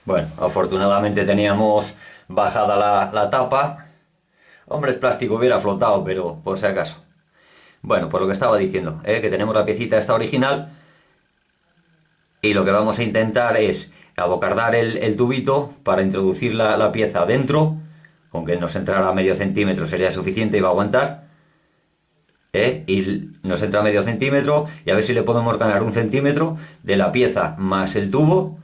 Bueno, afortunadamente teníamos bajada la tapa. Hombre, el plástico hubiera flotado, pero por si acaso. Bueno, por lo que estaba diciendo, que tenemos la piecita esta original y lo que vamos a intentar es abocardar el tubito para introducir la pieza dentro, con que nos entrara medio centímetro sería suficiente y va a aguantar. Y nos entra medio centímetro y a ver si le podemos ganar un centímetro de la pieza más el tubo,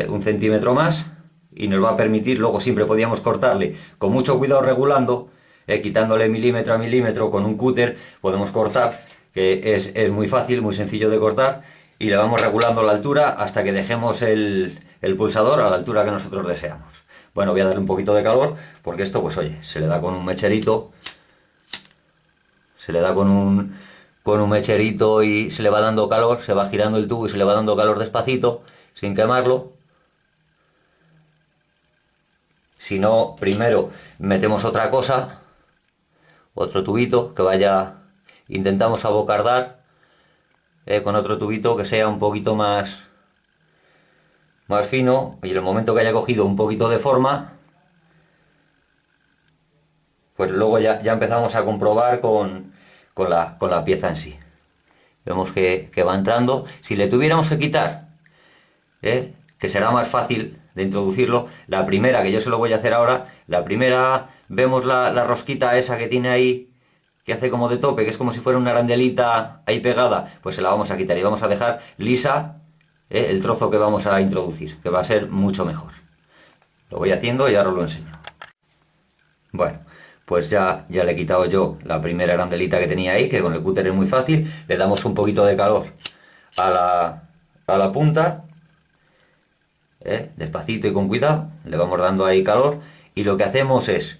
un centímetro más, y nos va a permitir, luego siempre podíamos cortarle con mucho cuidado regulando, quitándole milímetro a milímetro con un cúter, podemos cortar, que es muy fácil, muy sencillo de cortar, y le vamos regulando la altura hasta que dejemos el pulsador a la altura que nosotros deseamos. Bueno, voy a darle un poquito de calor, porque esto, pues oye, se le da con un mecherito, se le da con un mecherito y se le va dando calor, se va girando el tubo y se le va dando calor despacito, sin quemarlo. Si no, primero metemos otra cosa, otro tubito que vaya, intentamos abocardar con otro tubito que sea un poquito más fino, y en el momento que haya cogido un poquito de forma, pues luego ya empezamos a comprobar con la pieza en sí. Vemos que va entrando. Si le tuviéramos que quitar, que será más fácil de introducirlo, la primera, que yo se lo voy a hacer ahora, la primera, vemos la rosquita esa que tiene ahí, que hace como de tope, que es como si fuera una arandelita ahí pegada, pues se la vamos a quitar y vamos a dejar lisa, el trozo que vamos a introducir, que va a ser mucho mejor. Lo voy haciendo y ahora os lo enseño. Bueno, pues ya le he quitado yo la primera arandelita que tenía ahí, que con el cúter es muy fácil. Le damos un poquito de calor a la punta, despacito y con cuidado, le vamos dando ahí calor, y lo que hacemos es,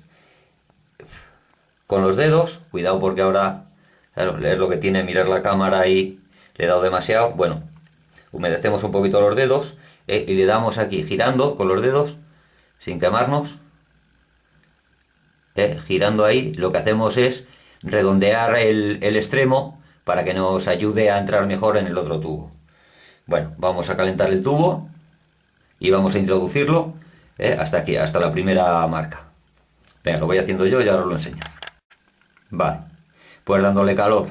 con los dedos, cuidado porque ahora, claro, es lo que tiene mirar la cámara y le he dado demasiado, bueno, humedecemos un poquito los dedos, y le damos aquí girando con los dedos, sin quemarnos, girando ahí, lo que hacemos es redondear el extremo para que nos ayude a entrar mejor en el otro tubo. Bueno, vamos a calentar el tubo y vamos a introducirlo hasta aquí, hasta la primera marca. Venga, lo voy haciendo yo y ahora os lo enseño. Vale, pues dándole calor,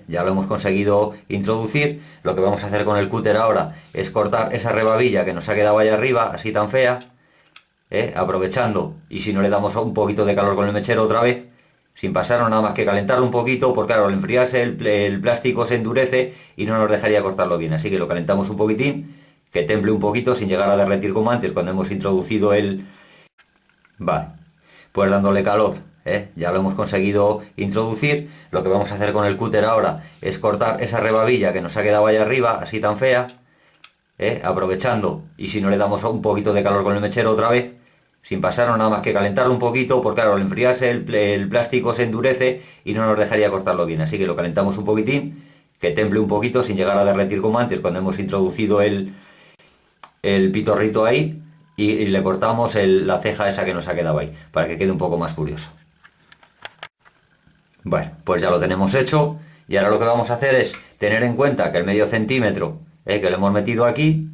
ya lo hemos conseguido introducir. Lo que vamos a hacer con el cúter ahora es cortar esa rebabilla que nos ha quedado ahí arriba, así tan fea, aprovechando, y si no le damos un poquito de calor con el mechero otra vez, sin pasarnos nada más que calentarlo un poquito, porque claro, al enfriarse el plástico se endurece y no nos dejaría cortarlo bien, así que lo calentamos un poquitín, que temple un poquito sin llegar a derretir como antes cuando hemos introducido el... Vale, pues dándole calor, ya lo hemos conseguido introducir. Lo que vamos a hacer con el cúter ahora es cortar esa rebabilla que nos ha quedado ahí arriba, así tan fea, aprovechando, y si no le damos un poquito de calor con el mechero otra vez, sin pasarnos nada más que calentarlo un poquito, porque claro, al enfriarse el plástico se endurece y no nos dejaría cortarlo bien, así que lo calentamos un poquitín, que temple un poquito sin llegar a derretir como antes cuando hemos introducido el pitorrito ahí, y le cortamos la ceja esa que nos ha quedado ahí, para que quede un poco más curioso. Bueno, pues ya lo tenemos hecho, y ahora lo que vamos a hacer es tener en cuenta que el medio centímetro que le hemos metido aquí,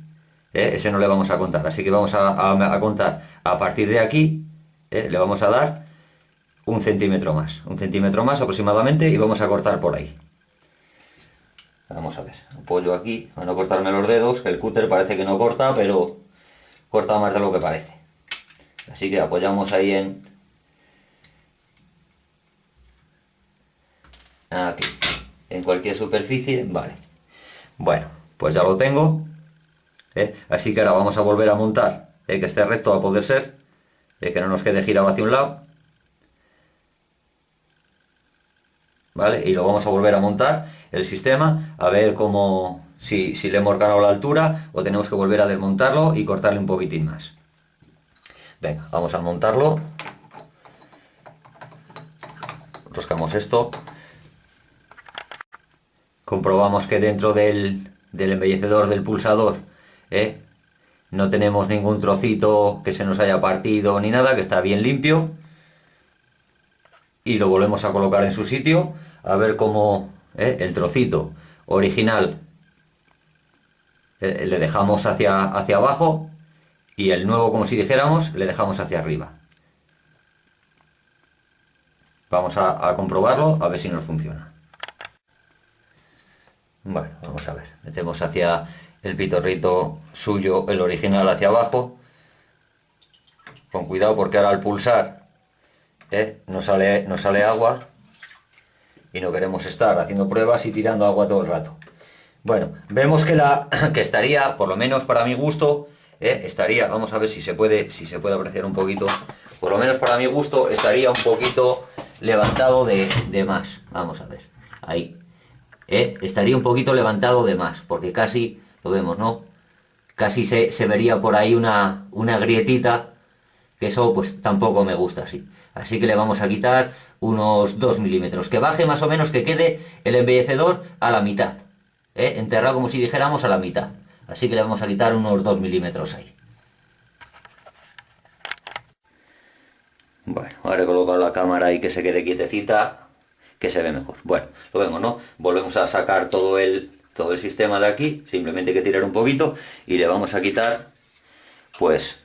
ese no le vamos a contar, así que vamos a contar a partir de aquí, le vamos a dar un centímetro más aproximadamente, y vamos a cortar por ahí. Vamos a ver, apoyo aquí, para no cortarme los dedos, que el cúter parece que no corta, pero corta más de lo que parece. Así que apoyamos ahí aquí, en cualquier superficie, vale. Bueno, pues ya lo tengo, así que ahora vamos a volver a montar, que esté recto a poder ser, que no nos quede girado hacia un lado, ¿vale? Y lo vamos a volver a montar el sistema, a ver cómo, si le hemos ganado la altura o tenemos que volver a desmontarlo y cortarle un poquitín más. Venga, vamos a montarlo, roscamos esto, comprobamos que dentro del embellecedor del pulsador no tenemos ningún trocito que se nos haya partido ni nada, que está bien limpio, y lo volvemos a colocar en su sitio, a ver cómo el trocito original le dejamos hacia abajo, y el nuevo, como si dijéramos, le dejamos hacia arriba. Vamos a comprobarlo, a ver si nos funciona. Bueno, vamos a ver. Metemos hacia el pitorrito suyo, el original, hacia abajo. Con cuidado porque ahora al pulsar nos sale agua y no queremos estar haciendo pruebas y tirando agua todo el rato. Bueno, vemos que estaría, por lo menos para mi gusto, estaría, vamos a ver si se puede apreciar un poquito, por lo menos para mi gusto estaría un poquito levantado de más. Vamos a ver, ahí. Estaría un poquito levantado de más, porque casi, lo vemos, ¿no? Casi se vería por ahí una grietita, que eso pues tampoco me gusta así. Así que le vamos a quitar unos 2 milímetros, que baje más o menos, que quede el embellecedor a la mitad, enterrado como si dijéramos a la mitad. Así que le vamos a quitar unos 2 milímetros ahí. Bueno, ahora he colocado la cámara y que se quede quietecita, que se ve mejor. Bueno, lo vemos, ¿no? Volvemos a sacar todo el sistema de aquí, simplemente hay que tirar un poquito y le vamos a quitar, pues,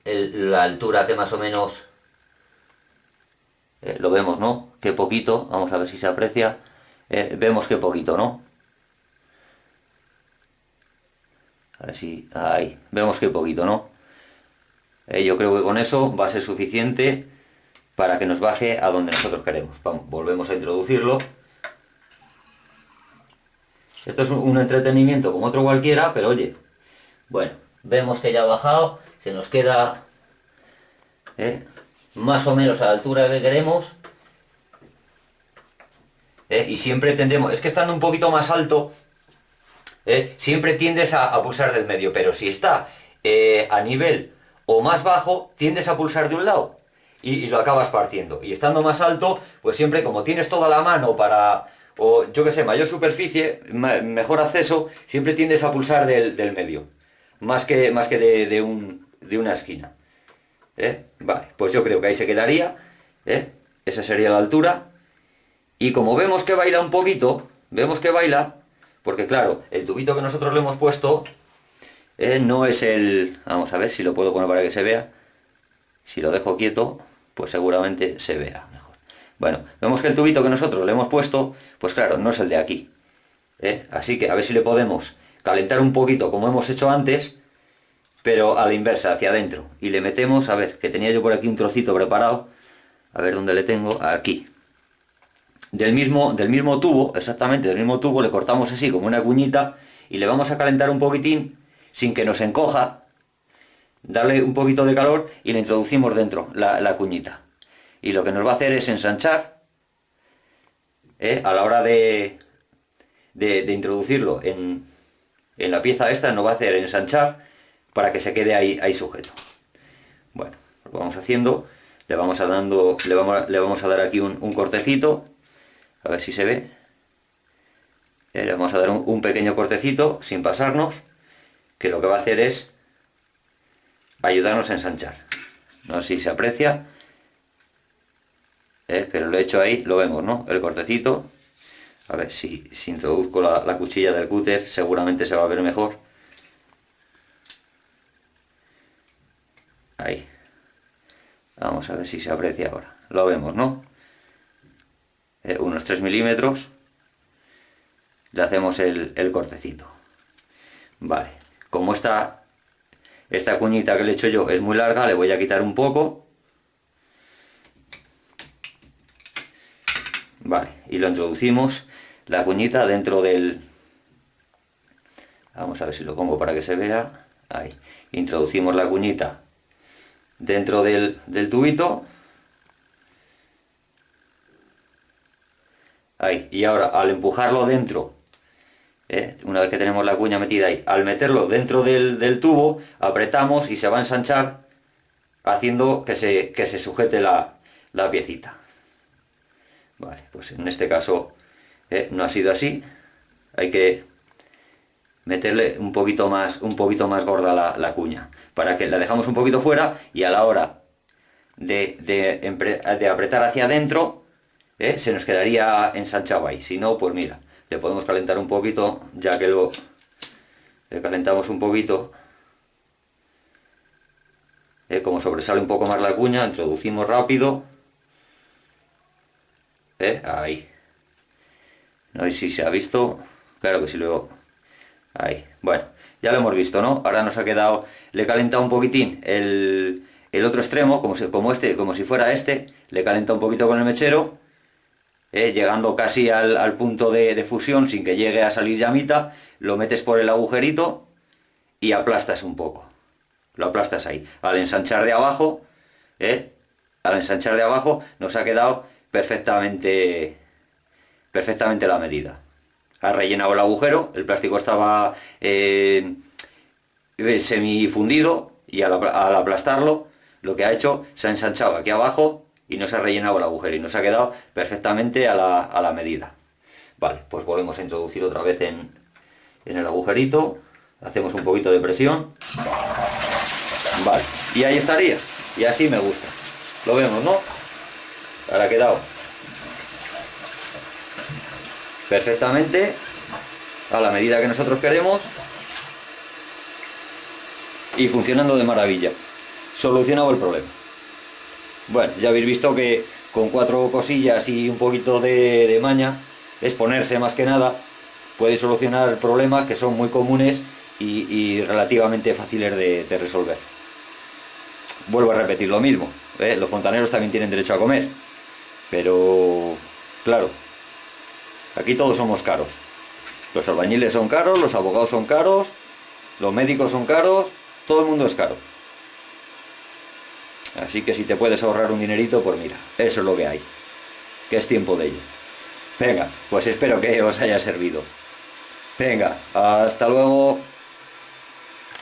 la altura que más o menos lo vemos, ¿no? Que poquito, vamos a ver si se aprecia, vemos que poquito, ¿no? A ver si, ahí, vemos que poquito, ¿no? Yo creo que con eso va a ser suficiente para que nos baje a donde nosotros queremos. Vamos, volvemos a introducirlo. Esto es un entretenimiento como otro cualquiera, pero oye, bueno, vemos que ya ha bajado, se nos queda más o menos a la altura que queremos. Y siempre tendemos, es que estando un poquito más alto, siempre tiendes a pulsar del medio, pero si está a nivel o más bajo, tiendes a pulsar de un lado y lo acabas partiendo. Y estando más alto, pues siempre como tienes toda la mano para, o yo que sé, mayor superficie, mejor acceso, siempre tiendes a pulsar del medio, más que de una esquina. Vale, pues yo creo que ahí se quedaría, esa sería la altura. Y como vemos que baila un poquito, porque claro, el tubito que nosotros le hemos puesto no es el... Vamos a ver si lo puedo poner para que se vea. Si lo dejo quieto, pues seguramente se vea mejor. Bueno, vemos que el tubito que nosotros le hemos puesto, pues claro, no es el de aquí. Así que a ver si le podemos calentar un poquito como hemos hecho antes, pero a la inversa, hacia adentro. Y le metemos, a ver, que tenía yo por aquí un trocito preparado. A ver dónde le tengo, aquí. Del mismo tubo, exactamente del mismo tubo, le cortamos así como una cuñita y le vamos a calentar un poquitín sin que nos encoja, darle un poquito de calor y le introducimos dentro la cuñita. Y lo que nos va a hacer es ensanchar, a la hora de introducirlo en la pieza esta, nos va a hacer ensanchar para que se quede ahí sujeto. Bueno, lo vamos haciendo, le vamos a dar aquí un cortecito. A ver si se ve. Le vamos a dar un pequeño cortecito sin pasarnos, que lo que va a hacer es ayudarnos a ensanchar. No sé si se aprecia, pero lo he hecho ahí, lo vemos, ¿no? El cortecito. A ver si introduzco la cuchilla del cúter, seguramente se va a ver mejor. Ahí. Vamos a ver si se aprecia ahora. Lo vemos, ¿no? Unos 3 milímetros, le hacemos el cortecito. Vale, como esta cuñita que le he hecho yo es muy larga, le voy a quitar un poco. Vale, y lo introducimos la cuñita dentro del... Vamos a ver si lo pongo para que se vea. Ahí, introducimos la cuñita dentro del tubito. Ahí, y ahora al empujarlo dentro, una vez que tenemos la cuña metida ahí, al meterlo dentro del tubo, apretamos y se va a ensanchar, haciendo que se sujete la piecita. Vale, pues en este caso no ha sido así, hay que meterle un poquito más gorda la cuña, para que la dejamos un poquito fuera y a la hora de apretar hacia adentro, se nos quedaría ensanchado ahí. Si no, pues mira, le podemos calentar un poquito, ya que lo Le calentamos un poquito. Como sobresale un poco más la cuña, introducimos rápido. Ahí. No sé si se ha visto. Claro que sí, luego. Ahí. Bueno, ya lo hemos visto, ¿no? Ahora nos ha quedado. Le he calentado un poquitín el otro extremo, como si fuera este. Le he calentado un poquito con el mechero. Llegando casi al punto de fusión, sin que llegue a salir llamita. Lo metes por el agujerito y aplastas un poco. Lo aplastas ahí. Al ensanchar de abajo, nos ha quedado perfectamente la medida. Ha rellenado el agujero, el plástico estaba semifundido y al aplastarlo, lo que ha hecho, se ha ensanchado aquí abajo y nos ha rellenado el agujero y nos ha quedado perfectamente a la medida. Vale, pues volvemos a introducir otra vez en el agujerito, hacemos un poquito de presión. Vale, y ahí estaría, y así me gusta. Lo vemos, ¿no? Ahora ha quedado perfectamente a la medida que nosotros queremos y funcionando de maravilla. Solucionado el problema. Bueno, ya habéis visto que con 4 cosillas y un poquito de maña, exponerse más que nada, puede solucionar problemas que son muy comunes y relativamente fáciles de resolver. Vuelvo a repetir lo mismo, los fontaneros también tienen derecho a comer, pero claro, aquí todos somos caros. Los albañiles son caros, los abogados son caros, los médicos son caros, todo el mundo es caro. Así que si te puedes ahorrar un dinerito, pues mira, eso es lo que hay, que es tiempo de ello. Venga, pues espero que os haya servido. Venga, hasta luego.